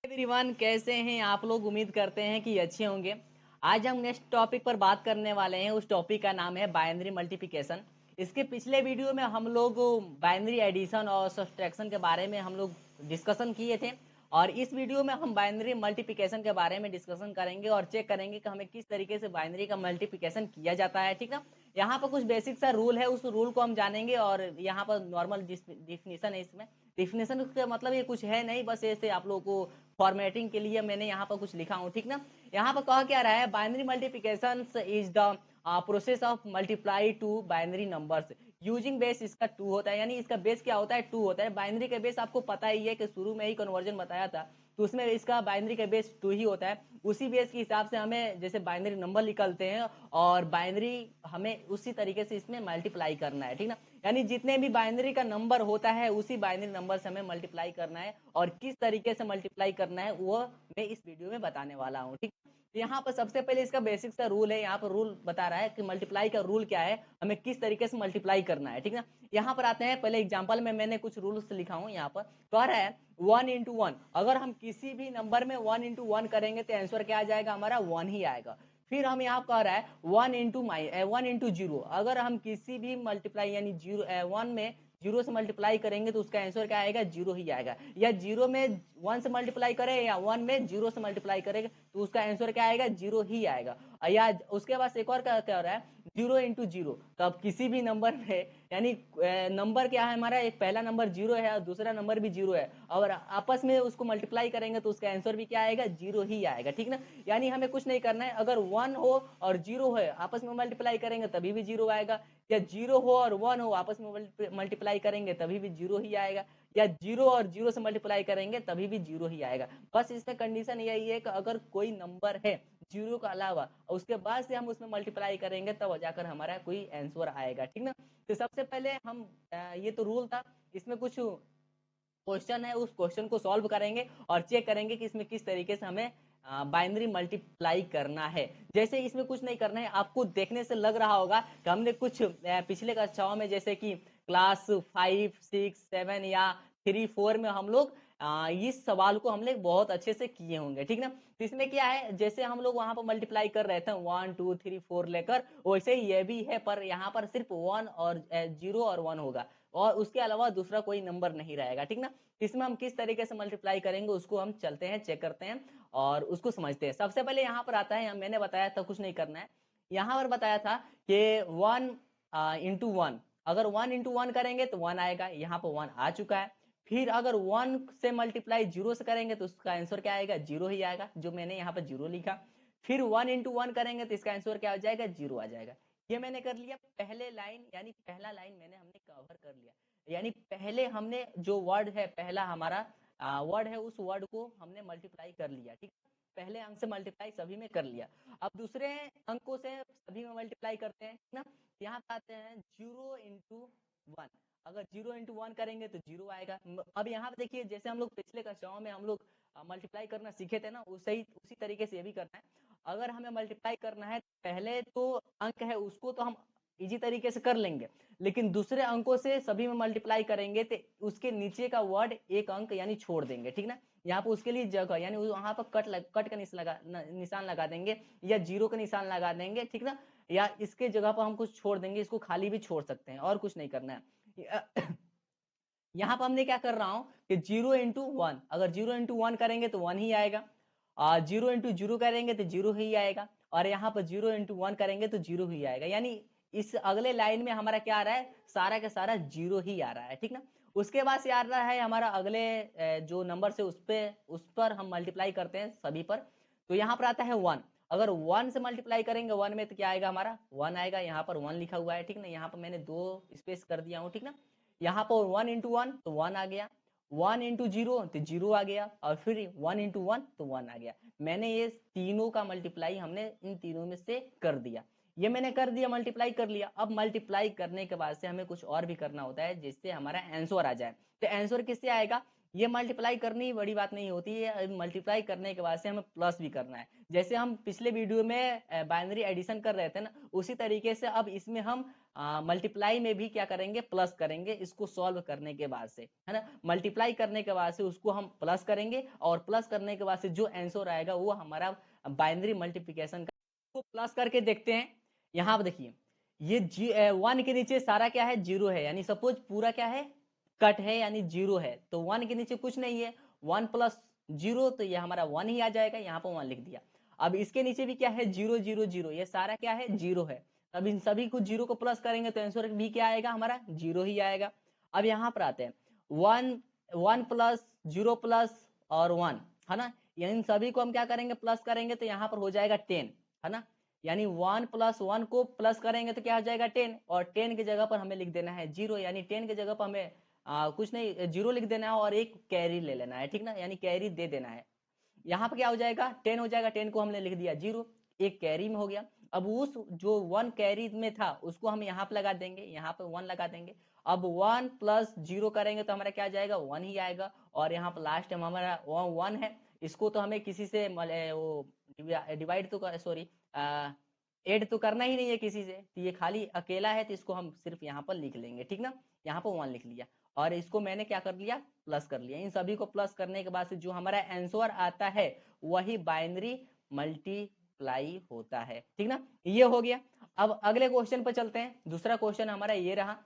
Everyone, कैसे हैं आप लोग। उम्मीद करते हैं कि अच्छे होंगे। आज हम नेक्स्ट टॉपिक पर बात करने वाले हैं। उस टॉपिक का नाम है बाइनरी मल्टीप्लिकेशन। इसके पिछले वीडियो में हम लोग बाइनरी एडिशन और सब्ट्रैक्शन के बारे में हम लोग डिस्कशन किए थे, और इस वीडियो में हम बाइनरी मल्टीप्लिकेशन के बारे में डिस्कशन करेंगे और चेक करेंगे कि हमें किस तरीके से बाइनरी का मल्टीप्लिकेशन किया जाता है। ठीक ना। यहाँ पर कुछ बेसिक सा रूल है, उस रूल को हम जानेंगे, और यहाँ पर नॉर्मल डिफिनीशन है। इसमें डिफिनेशन का मतलब ये कुछ है नहीं, बस ऐसे आप लोगों को फॉर्मेटिंग के लिए मैंने यहाँ पर कुछ लिखा हूँ। ठीक ना। यहाँ पर कहा क्या रहा है, binary multiplication is the process of multiply two binary numbers using base. इसका टू होता है, यानी इसका बेस क्या होता है, टू होता है। बाइनरी का बेस आपको पता ही है कि शुरू में ही कन्वर्जन बताया था, तो उसमें इसका बाइनरी का बेस टू ही होता है। उसी बेस के हिसाब से हमें जैसे बाइनरी नंबर निकलते हैं, और बाइनरी हमें उसी तरीके से इसमें मल्टीप्लाई करना है। ठीक ना। यानी जितने भी बाइनरी का नंबर होता है उसी बाइनरी नंबर से हमें मल्टीप्लाई करना है, और किस तरीके से मल्टीप्लाई करना है वो मैं इस वीडियो में बताने वाला हूँ। ठीक। यहाँ पर सबसे पहले इसका बेसिक सा रूल है। यहाँ पर रूल बता रहा है कि मल्टीप्लाई का रूल क्या है, हमें किस तरीके से मल्टीप्लाई करना है। ठीक ना। यहाँ पर आते हैं, पहले एग्जाम्पल में मैंने कुछ रूल्स लिखा हूँ। यहाँ पर कह रहा है 1 into 1। अगर हम किसी भी नंबर में 1 into 1 करेंगे तो आंसर क्या आ जाएगा, हमारा 1 ही आएगा। फिर हम यहाँ कह रहा है 1 into 0। अगर हम किसी भी मल्टीप्लाई यानी जीरो 1 में जीरो से मल्टीप्लाई करेंगे तो उसका आंसर क्या आएगा, जीरो ही आएगा। या जीरो में 1 से मल्टीप्लाई करें या 1 में जीरो से मल्टीप्लाई करेंगे तो उसका आंसर क्या आएगा, जीरो ही आएगा। या उसके बाद एक और क्या कह रहा है, 0 into 0। तो अब किसी भी नंबर में, यानी नंबर क्या है हमारा, एक पहला नंबर जीरो है और दूसरा नंबर भी जीरो है, और आपस में उसको मल्टीप्लाई करेंगे तो उसका आंसर भी क्या आएगा, जीरो ही आएगा। ठीक ना। यानी हमें कुछ नहीं करना है, अगर 1 हो और 0 है आपस में मल्टीप्लाई करेंगे तभी भी जीरो आएगा, या 0 हो और 1 हो आपस में मल्टीप्लाई करेंगे तभी भी जीरो ही आएगा, या 0 और 0 से मल्टीप्लाई करेंगे तभी भी जीरो ही आएगा। बस इसमें कंडीशन यही है कि अगर कोई नंबर है जीरो का अलावा और उसके बाद से हम उसमें मल्टीप्लाई करेंगे तब जाकर हमारा कोई आंसर आएगा। ठीक ना। तो सबसे पहले हम ये तो रूल था, इसमें कुछ क्वेश्चन है, उस क्वेश्चन को सॉल्व करेंगे और चेक करेंगे कि इसमें किस तरीके से हमें बाइनरी मल्टीप्लाई करना है। जैसे इसमें कुछ नहीं करना है, आपको देखने से लग रहा होगा कि हमने कुछ पिछले कक्षाओं में जैसे कि क्लास 5, 6, 7 या 3, 4 में हम लोग इस सवाल को हम लोग बहुत अच्छे से किए होंगे। ठीक ना। तो इसमें क्या है, जैसे हम लोग वहां पर मल्टीप्लाई कर रहे थे 1, 2, 3, 4 लेकर, वैसे ही ये भी है, पर यहाँ पर सिर्फ 1 और 0 और 1 होगा, और उसके अलावा दूसरा कोई नंबर नहीं रहेगा। ठीक ना। इसमें हम किस तरीके से मल्टीप्लाई करेंगे उसको हम चलते हैं, चेक करते हैं और उसको समझते हैं। सबसे पहले यहाँ पर आता है, मैंने बताया था कुछ नहीं करना है। यहाँ पर बताया था कि 1 into 1, अगर 1 into 1 करेंगे तो 1 आएगा, यहाँ पर 1 आ चुका है। फिर अगर 1 से मल्टीप्लाई 0 से करेंगे तो उसका आंसर क्या आएगा, जीरो ही आएगा, जो मैंने यहाँ पर जीरो लिखा। फिर 1 into 1 करेंगे तो इसका आंसर क्या हो जाएगा, जीरो आ जाएगा। ये मैंने कर लिया पहले लाइन, यानी पहला लाइन मैंने हमने कवर कर लिया। यानी पहले हमने जो वर्ड है, पहला हमारा वर्ड है, उस वर्ड को हमने मल्टीप्लाई कर लिया। ठीक है। पहले अंक से मल्टीप्लाई सभी में कर लिया। अब दूसरे अंकों से सभी में मल्टीप्लाई करते हैं। ठीक ना। यहाँ पे आते हैं 0 into 1। अगर 0 into 1 करेंगे तो जीरो आएगा। अब यहाँ पे देखिए, जैसे हम लोग पिछले कक्षाओं में हम लोग मल्टीप्लाई करना सीखे थे ना, उसी तरीके से ये भी करना है। अगर हमें मल्टीप्लाई करना है, पहले तो अंक है उसको तो हम इजी तरीके से कर लेंगे, लेकिन दूसरे अंकों से सभी में मल्टीप्लाई करेंगे तो उसके नीचे का वर्ड एक अंक यानी छोड़ देंगे। ठीक ना। यहाँ पर उसके लिए जगह, यानी वहां पर कट का निशान लगा देंगे, या जीरो का निशान लगा देंगे। ठीक ना। या इसके जगह पर हम कुछ छोड़ देंगे, इसको खाली भी छोड़ सकते हैं, और कुछ नहीं करना है। यहाँ पर हमने क्या कर रहा हूँ कि 0 into 1, अगर 0 into 1 करेंगे तो 1 ही आएगा, और 0 into 0 करेंगे तो जीरो ही आएगा, और यहाँ पर 0 into 1 करेंगे तो जीरो ही आएगा। यानी इस अगले लाइन में हमारा क्या आ रहा है, सारा का सारा जीरो ही आ रहा है। ठीक ना। उसके बाद से आ रहा है हमारा अगले जो नंबर से उस पर हम मल्टीप्लाई करते हैं सभी पर। तो यहाँ पर आता है 1। अगर 1 से मल्टीप्लाई करेंगे 1 में तो क्या आएगा, हमारा 1 आएगा। यहाँ पर 1 लिखा हुआ है। ठीक ना। यहाँ पर मैंने 2 स्पेस कर दिया हूँ। ठीक ना। यहाँ पर 1 into 1 तो 1 आ गया, 1 into 0 तो 0 आ गया, और फिर 1 into 1 तो 1 आ गया। मैंने ये तीनों का मल्टीप्लाई हमने इन तीनों में से कर दिया। ये मैंने कर दिया, मल्टीप्लाई कर लिया। अब मल्टीप्लाई करने के बाद से हमें कुछ और भी करना होता है जिससे हमारा आंसर आ जाए। तो आंसर किससे आएगा, ये मल्टीप्लाई करनी ही बड़ी बात नहीं होती है, मल्टीप्लाई करने के बाद से हमें प्लस भी करना है। जैसे हम पिछले वीडियो में बाइनरी एडिशन कर रहे थे ना, उसी तरीके से अब इसमें हम मल्टीप्लाई में भी क्या करेंगे, प्लस करेंगे इसको सॉल्व करने के बाद से, है ना। मल्टीप्लाई करने के बाद से उसको हम प्लस करेंगे और प्लस करने के बाद से जो आंसर आएगा वो हमारा बाइनरी मल्टीप्लिकेशन का। तो प्लस करके देखते हैं। यहाँ पर देखिए ये 1 के नीचे सारा क्या है, 0 है, यानी सपोज पूरा क्या है, कट है, यानी 0 है। तो 1 के नीचे कुछ नहीं है, 1 प्लस 0 तो ये हमारा 1 ही आ जाएगा, यहाँ पर 1 लिख दिया। अब इसके नीचे भी क्या है, 0 0 0, ये सारा क्या है, 0 है। अब इन सभी को 0 को प्लस करेंगे तो आंसर भी क्या आएगा, हमारा 0 ही आएगा। अब यहाँ पर आते हैं, 1 प्लस 0 प्लस और 1, है ना। इन सभी को हम क्या करेंगे, प्लस करेंगे तो यहाँ पर हो जाएगा 10, है ना। यानी 1 प्लस 1 को प्लस करेंगे तो क्या हो जाएगा 10, और 10 की जगह पर हमें लिख देना है 0, यानी 10 की जगह पर हमें कुछ नहीं 0 लिख देना है और एक कैरी ले लेना है, ठीक ना, यानी कैरी दे देना है। यहाँ पर क्या हो जाएगा, 10 हो जाएगा, 10 को हमने लिख दिया 0, एक कैरी में हो गया। अब उस जो 1 कैरी में था उसको हम यहाँ पे लगा देंगे, यहाँ पे 1 लगा देंगे। अब 1 प्लस 0 करेंगे तो हमारा क्या जाएगा, 1 ही आएगा। और यहाँ पर लास्ट में हमारा 1 है, इसको तो हमें किसी से वो डिवाइड तो सॉरी ऐड तो करना ही नहीं है किसी से, तो ये खाली अकेला है, तो इसको हम सिर्फ यहाँ पर लिख लेंगे, ठीक ना। यहाँ पर 1 लिख लिया और इसको मैंने क्या कर लिया, प्लस कर लिया। इन सभी को प्लस करने के बाद से जो हमारा आंसर आता है वही बाइनरी मल्टीप्लाई होता है, ठीक ना। ये हो गया। अब अगले क्वेश्चन पर चलते हैं। दूसरा क्वेश्चन हमारा ये रहा।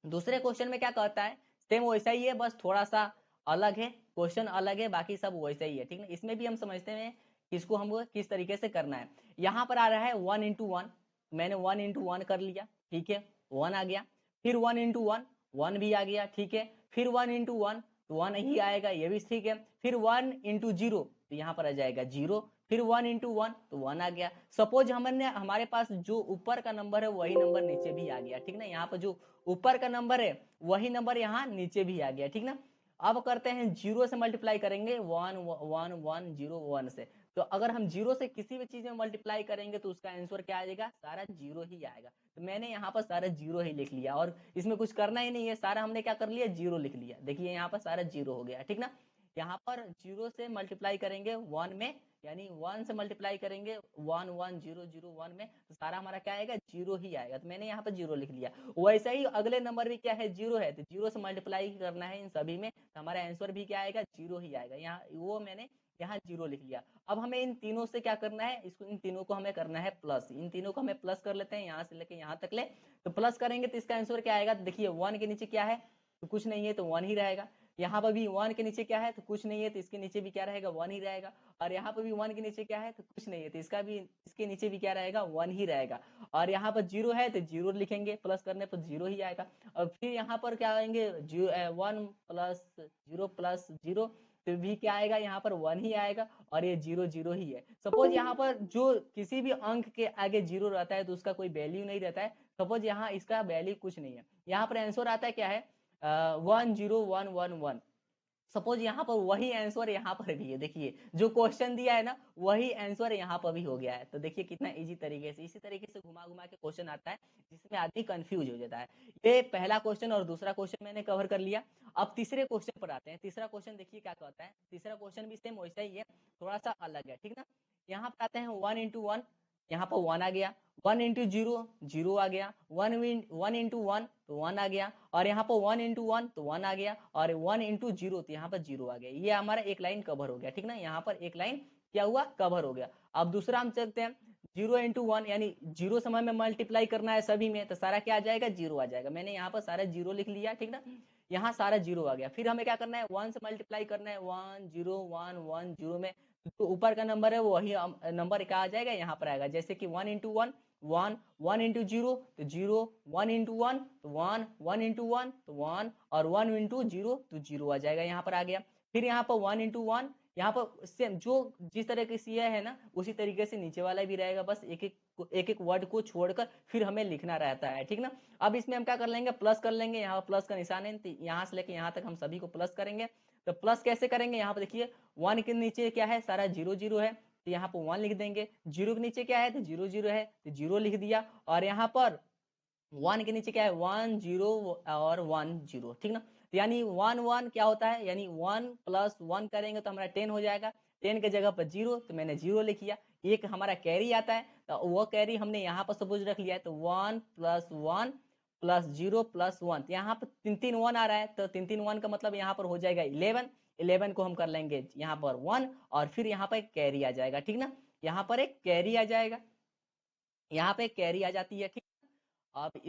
दूसरे क्वेश्चन में क्या कहता है, सेम वैसा ही है, बस थोड़ा सा अलग है, क्वेश्चन अलग है, बाकी सब वैसा ही है, ठीक ना। इसमें भी हम समझते हैं किसको हम किस तरीके से करना है। यहाँ पर आ रहा है 1 इंटू 1, मैंने 1 इंटू 1 कर लिया, ठीक है, 1 आ गया। फिर 1 इंटू 1, 1 भी आ गया, ठीक है। फिर 1 इंटू 1 तो 1 ही आएगा, ये भी ठीक है। फिर 1 इंटू 0 तो यहाँ पर आ जाएगा 0। फिर 1 इंटू 1 तो 1 आ गया। सपोज हमने हमारे पास जो ऊपर का नंबर है वही नंबर नीचे भी आ गया, ठीक ना। यहाँ पर जो ऊपर का नंबर है वही नंबर यहाँ नीचे भी आ गया, ठीक ना। अब करते हैं 0 से मल्टीप्लाई करेंगे, 1 1 1 0 1 से। तो अगर हम 0 से किसी भी चीज में मल्टीप्लाई करेंगे तो उसका आंसर क्या आ जाएगा, सारा 0 ही आएगा। तो मैंने यहाँ पर सारा 0 ही लिख लिया और इसमें कुछ करना ही नहीं है, सारा हमने क्या कर लिया, 0 लिख लिया। देखिए यहाँ पर सारा 0 हो गया, ठीक ना। यहाँ पर 0 से मल्टीप्लाई करेंगे 1 में, यानी 1 से मल्टीप्लाई करेंगे 1 1 0 0 1 में, तो सारा हमारा क्या आएगा, 0 ही आएगा। तो मैंने यहाँ पर 0 लिख लिया। वैसे ही अगले नंबर भी क्या है, 0 है, तो 0 से मल्टीप्लाई करना है इन सभी में, तो हमारा आंसर भी क्या आएगा, 0 ही आएगा। यहाँ वो मैंने यहाँ 0 लिख लिया। अब हमें इन तीनों से क्या करना है, इसको इन तीनों को हमें करना है प्लस। इन तीनों को हमें प्लस कर लेते हैं, यहाँ से लेके यहाँ तक ले। तो प्लस करेंगे तो इसका आंसर क्या आएगा, तो देखिए 1 के नीचे क्या है, तो कुछ नहीं है, तो 1 ही रहेगा। यहाँ पर भी 1 के नीचे क्या है, तो कुछ नहीं है, तो इसके नीचे भी क्या रहेगा, 1 ही रहेगा। और यहाँ पर भी 1 के नीचे क्या है, तो कुछ नहीं है, तो इसका भी इसके नीचे भी क्या रहेगा, 1 ही रहेगा। और यहाँ पर 0 है तो 0 लिखेंगे, प्लस करने पर 0 ही आएगा। और फिर यहाँ पर क्या आएंगे, 1 प्लस 0 प्लस 0, तो भी क्या आएगा, यहाँ पर 1 ही आएगा। और ये 0 0 ही है। सपोज यहाँ पर जो किसी भी अंक के आगे 0 रहता है तो उसका कोई वैल्यू नहीं रहता है। सपोज यहाँ इसका वैल्यू कुछ नहीं है, यहाँ पर आंसर आता है क्या है, 1 0 1 1 1। सपोज यहाँ पर वही आंसर यहाँ पर भी है, देखिए जो क्वेश्चन दिया है ना वही आंसर यहाँ पर भी हो गया है। तो देखिए कितना इजी तरीके से, इसी तरीके से घुमा घुमा के क्वेश्चन आता है जिसमें आदमी कंफ्यूज हो जाता है। ये पहला क्वेश्चन और दूसरा क्वेश्चन मैंने कवर कर लिया। अब तीसरे क्वेश्चन पर आते हैं। तीसरा क्वेश्चन देखिए क्या कहता है। तीसरा क्वेश्चन भी सेम वैसा ही है, थोड़ा सा अलग है, ठीक ना। यहाँ पर आते हैं 1 इंटू 1, यहाँ पर 1 आ गया। 1 इंटू 0 0 आ गया। 1 इंटू 1 तो 1 आ गया। और यहाँ पर 1 इंटू 1 तो 1 आ गया। और 1 इंटू 0 तो यहाँ पर 0 आ गया। ये हमारा एक लाइन कवर हो गया, ठीक ना। यहाँ पर एक लाइन क्या हुआ, कवर हो गया। अब दूसरा हम चलते हैं 0 इंटू 1, यानी 0 समय में मल्टीप्लाई करना है सभी में, तो सारा क्या आ जाएगा, 0 आ जाएगा। मैंने यहाँ पर सारा 0 लिख लिया, ठीक ना। यहाँ सारा 0 आ गया। फिर हमें क्या करना है, 1 से मल्टीप्लाई करना है 1 0 1 1 0 में, तो ऊपर का नंबर है वही नंबर क्या आ जाएगा, यहाँ पर आएगा। जैसे कि 1 इंटू 1 1, 1 इंटू 0 तो 0, 1 इंटू 1 तो 1, 1 इंटू 1 तो 1, और 1 इंटू 0 तो 0 आ जाएगा, यहाँ पर आ गया। फिर यहाँ पर 1 इंटू 1, यहाँ पर सेम जो जिस तरीके से यह है ना उसी तरीके से नीचे वाला भी रहेगा, बस एक एक वर्ड को छोड़कर फिर हमें लिखना रहता है, ठीक ना। अब इसमें हम क्या कर लेंगे, प्लस कर लेंगे। यहाँ प्लस का निशान है, यहाँ से लेके यहाँ तक हम सभी को प्लस करेंगे। तो प्लस कैसे करेंगे, यहाँ पर देखिए 1 के नीचे क्या है, सारा 0 0 है, तो यहाँ पर 1 लिख देंगे। 0 के नीचे क्या है, तो 0 0 है, तो 0 लिख दिया। और यहाँ पर 1 के नीचे क्या है, 1 0 और 1 0, ठीक ना। तो यानी 1 1 क्या होता है, यानी 1 प्लस 1 करेंगे तो हमारा 10 हो जाएगा। 10 के जगह पर 0 तो मैंने 0 लिख लिया। एक हमारा कैरी आता है तो वो कैरी हमने यहाँ पर सपोज रख लिया है, तो 1 प्लस 1 प्लस 0 प्लस 1, तो यहाँ पर 3 3 1 आ रहा है, तो 3 3 1 का मतलब यहाँ पर हो जाएगा 11। 11 को हम कर लेंगे यहाँ पर 1 और फिर यहाँ पर एक कैरी आ जाएगा, ठीक ना। यहाँ पर एक कैरी आ जाएगा, यहाँ पे एक कैरी आ जाती है, ठीक। अब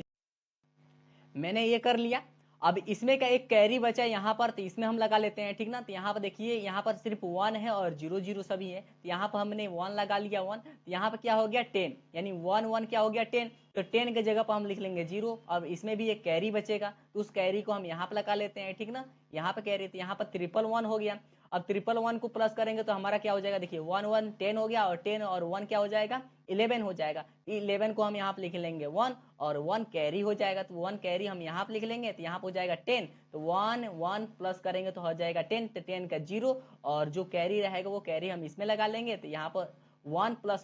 मैंने ये कर लिया। अब इसमें का एक कैरी बचा यहाँ पर, तो इसमें हम लगा लेते हैं, ठीक ना। तो यहाँ पर देखिए, यहाँ पर सिर्फ 1 है और 0 0 सभी है, तो यहाँ पर हमने 1 लगा लिया 1, तो यहाँ पर क्या हो गया 10, यानी 1 1 क्या हो गया 10, तो 10 के जगह पर हम लिख लेंगे 0। अब इसमें भी एक कैरी बचेगा, तो उस कैरी को हम यहाँ पर लगा लेते हैं, ठीक ना। यहाँ पर कैरी, तो यहाँ पर 111 हो गया। अब 111 को प्लस करेंगे तो हमारा क्या हो जाएगा, देखिए 1 1 10 हो गया, और 10 और 1 क्या हो जाएगा 11 हो जाएगा। 11 को हम यहाँ पे लिख लेंगे 1 और 1 कैरी हो जाएगा, तो 1 कैरी हम यहाँ पे लिख लेंगे, तो यहाँ पे हो जाएगा 10। तो 1 1 प्लस करेंगे तो हो जाएगा 10, तो 10 का 0 और जो कैरी रहेगा वो कैरी हम इसमें लगा लेंगे, तो यहाँ पर 1 प्लस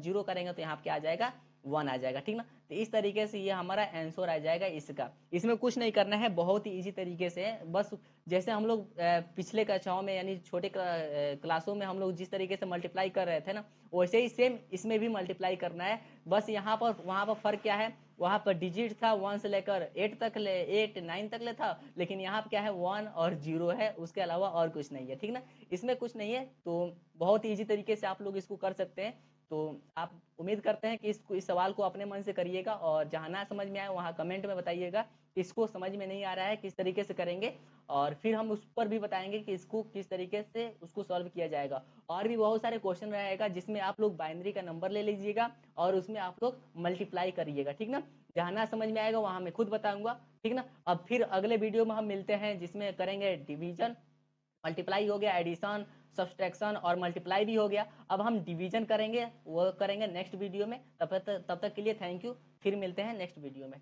0 करेंगे तो यहाँ पे क्या आ जाएगा 1 आ जाएगा, ठीक ना। तो इस तरीके से ये हमारा आंसर आ जाएगा इसका। इसमें कुछ नहीं करना है, बहुत ही इजी तरीके से, बस जैसे हम लोग पिछले कक्षाओं में यानी छोटे क्लासों में हम लोग जिस तरीके से मल्टीप्लाई कर रहे थे ना, वैसे ही सेम इसमें भी मल्टीप्लाई करना है। बस यहाँ पर वहाँ पर फर्क क्या है, वहाँ पर डिजिट था 1 से लेकर 8 तक 8 9 तक ले था, लेकिन यहाँ पर क्या है 1 और 0 है, उसके अलावा और कुछ नहीं है, ठीक ना। इसमें कुछ नहीं है, तो बहुत ही ईजी तरीके से आप लोग इसको कर सकते हैं। तो आप उम्मीद करते हैं कि इस सवाल को अपने मन से करिएगा, और जहाँ ना समझ में आए वहाँ कमेंट में बताइएगा इसको समझ में नहीं आ रहा है किस तरीके से करेंगे, और फिर हम उस पर भी बताएंगे कि इसको किस तरीके से उसको सॉल्व किया जाएगा। और भी बहुत सारे क्वेश्चन रहेगा जिसमें आप लोग बाइनरी का नंबर ले लीजिएगा और उसमें आप लोग मल्टीप्लाई करिएगा, ठीक ना। जहाँ ना समझ में आएगा वहाँ मैं खुद बताऊंगा, ठीक ना। अब फिर अगले वीडियो में हम मिलते हैं जिसमें करेंगे डिवीजन, मल्टीप्लाई हो गया, एडिशन, सब्सट्रैक्शन और मल्टीप्लाई भी हो गया। अब हम डिवीजन करेंगे, वो करेंगे नेक्स्ट वीडियो में। तब तक के लिए थैंक यू, फिर मिलते हैं नेक्स्ट वीडियो में।